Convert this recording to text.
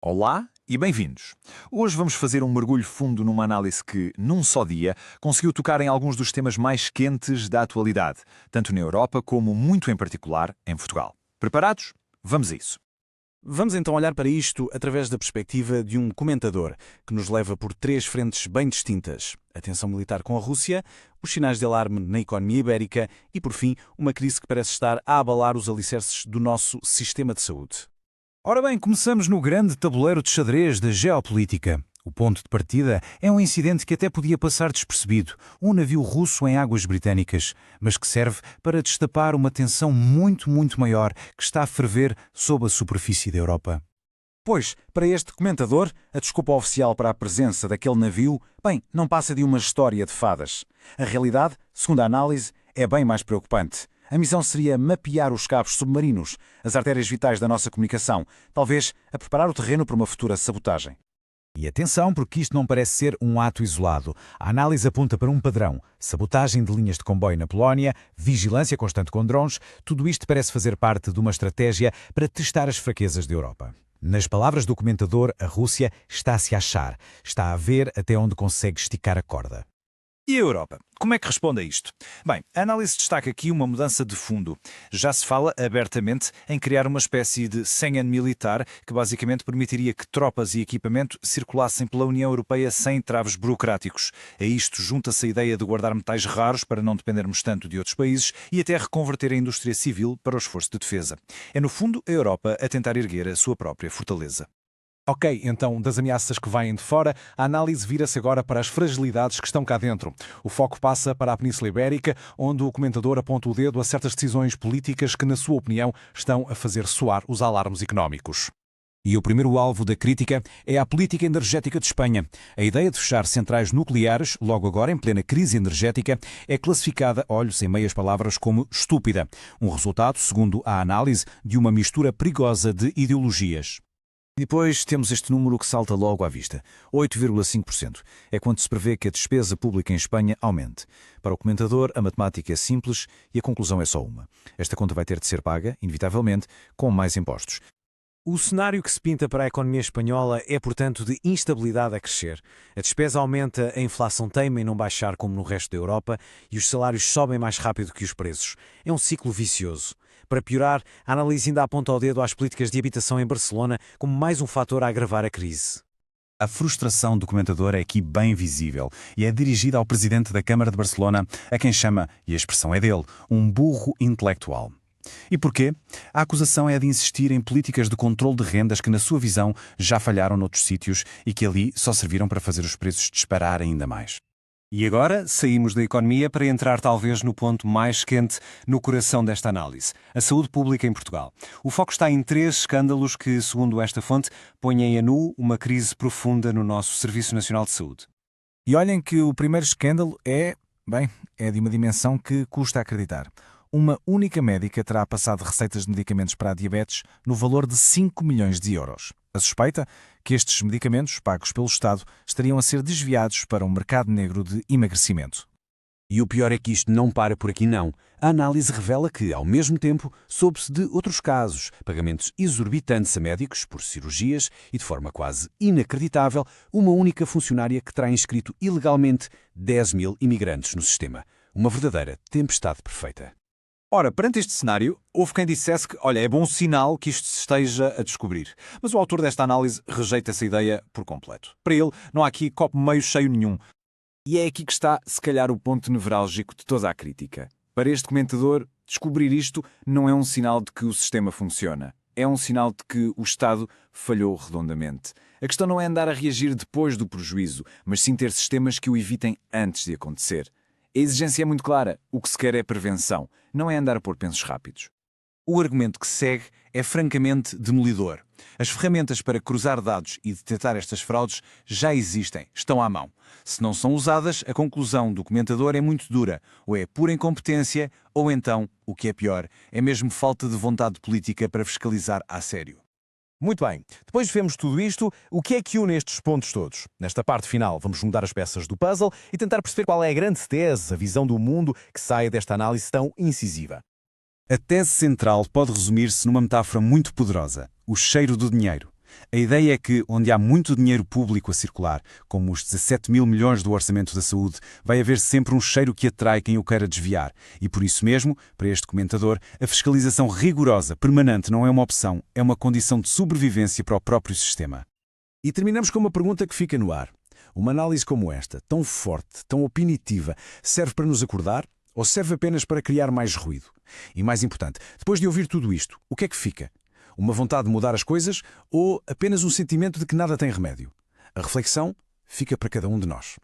Olá e bem-vindos. Hoje vamos fazer um mergulho fundo numa análise que, num só dia, conseguiu tocar em alguns dos temas mais quentes da atualidade, tanto na Europa como, muito em particular, em Portugal. Preparados? Vamos a isso. Vamos então olhar para isto através da perspectiva de um comentador, que nos leva por três frentes bem distintas: a tensão militar com a Rússia, os sinais de alarme na economia ibérica e, por fim, uma crise que parece estar a abalar os alicerces do nosso sistema de saúde. Ora bem, começamos no grande tabuleiro de xadrez da geopolítica. O ponto de partida é um incidente que até podia passar despercebido, um navio russo em águas britânicas, mas que serve para destapar uma tensão muito maior que está a ferver sob a superfície da Europa. Pois, para este comentador, a desculpa oficial para a presença daquele navio, não passa de uma história de fadas. A realidade, segundo a análise, é bem mais preocupante. A missão seria mapear os cabos submarinos, as artérias vitais da nossa comunicação, talvez a preparar o terreno para uma futura sabotagem. E atenção, porque isto não parece ser um ato isolado. A análise aponta para um padrão: sabotagem de linhas de comboio na Polónia, vigilância constante com drones. Tudo isto parece fazer parte de uma estratégia para testar as fraquezas da Europa. Nas palavras do comentador, a Rússia está-se a achar, está a ver até onde consegue esticar a corda. E a Europa? Como é que responde a isto? Bem, a análise destaca aqui uma mudança de fundo. Já se fala abertamente em criar uma espécie de Schengen militar que basicamente permitiria que tropas e equipamento circulassem pela União Europeia sem entraves burocráticos. A isto junta-se a ideia de guardar metais raros para não dependermos tanto de outros países e até reconverter a indústria civil para o esforço de defesa. É, no fundo, a Europa a tentar erguer a sua própria fortaleza. Ok, então, das ameaças que vêm de fora, a análise vira-se agora para as fragilidades que estão cá dentro. O foco passa para a Península Ibérica, onde o comentador aponta o dedo a certas decisões políticas que, na sua opinião, estão a fazer soar os alarmes económicos. E o primeiro alvo da crítica é a política energética de Espanha. A ideia de fechar centrais nucleares, logo agora em plena crise energética, é classificada, olhos em meias palavras, como estúpida. Um resultado, segundo a análise, de uma mistura perigosa de ideologias. Depois temos este número que salta logo à vista, 8,5%. É quando se prevê que a despesa pública em Espanha aumente. Para o comentador, a matemática é simples e a conclusão é só uma. Esta conta vai ter de ser paga, inevitavelmente, com mais impostos. O cenário que se pinta para a economia espanhola é, portanto, de instabilidade a crescer. A despesa aumenta, a inflação teima em não baixar como no resto da Europa e os salários sobem mais rápido que os preços. É um ciclo vicioso. Para piorar, a análise ainda aponta o dedo às políticas de habitação em Barcelona como mais um fator a agravar a crise. A frustração do comentador é aqui bem visível e é dirigida ao presidente da Câmara de Barcelona, a quem chama, e a expressão é dele, um burro intelectual. E porquê? A acusação é de insistir em políticas de controle de rendas que, na sua visão, já falharam noutros sítios e que ali só serviram para fazer os preços disparar ainda mais. E agora saímos da economia para entrar talvez no ponto mais quente no coração desta análise, a saúde pública em Portugal. O foco está em três escândalos que, segundo esta fonte, põem a nu uma crise profunda no nosso Serviço Nacional de Saúde. E olhem que o primeiro escândalo é de uma dimensão que custa acreditar. Uma única médica terá passado receitas de medicamentos para a diabetes no valor de 5 milhões de euros. A suspeita? Que estes medicamentos, pagos pelo Estado, estariam a ser desviados para um mercado negro de emagrecimento. E o pior é que isto não para por aqui não. A análise revela que, ao mesmo tempo, soube-se de outros casos, pagamentos exorbitantes a médicos por cirurgias e, de forma quase inacreditável, uma única funcionária que terá inscrito ilegalmente 10 mil imigrantes no sistema. Uma verdadeira tempestade perfeita. Ora, perante este cenário, houve quem dissesse que, é bom sinal que isto se esteja a descobrir. Mas o autor desta análise rejeita essa ideia por completo. Para ele, não há aqui copo meio cheio nenhum. E é aqui que está, se calhar, o ponto nevrálgico de toda a crítica. Para este comentador, descobrir isto não é um sinal de que o sistema funciona. É um sinal de que o Estado falhou redondamente. A questão não é andar a reagir depois do prejuízo, mas sim ter sistemas que o evitem antes de acontecer. A exigência é muito clara. O que se quer é prevenção, não é andar a pôr pensos rápidos. O argumento que segue é francamente demolidor. As ferramentas para cruzar dados e detectar estas fraudes já existem, estão à mão. Se não são usadas, a conclusão do comentador é muito dura. Ou é pura incompetência, ou então, o que é pior, é mesmo falta de vontade política para fiscalizar a sério. Muito bem, depois de vermos tudo isto, o que é que une estes pontos todos? Nesta parte final, vamos juntar as peças do puzzle e tentar perceber qual é a grande tese, a visão do mundo que sai desta análise tão incisiva. A tese central pode resumir-se numa metáfora muito poderosa: o cheiro do dinheiro. A ideia é que, onde há muito dinheiro público a circular, como os 17 mil milhões do orçamento da saúde, vai haver sempre um cheiro que atrai quem o queira desviar. E por isso mesmo, para este comentador, a fiscalização rigorosa, permanente, não é uma opção, é uma condição de sobrevivência para o próprio sistema. E terminamos com uma pergunta que fica no ar. Uma análise como esta, tão forte, tão opinativa, serve para nos acordar ou serve apenas para criar mais ruído? E mais importante, depois de ouvir tudo isto, o que é que fica? Uma vontade de mudar as coisas ou apenas um sentimento de que nada tem remédio? A reflexão fica para cada um de nós.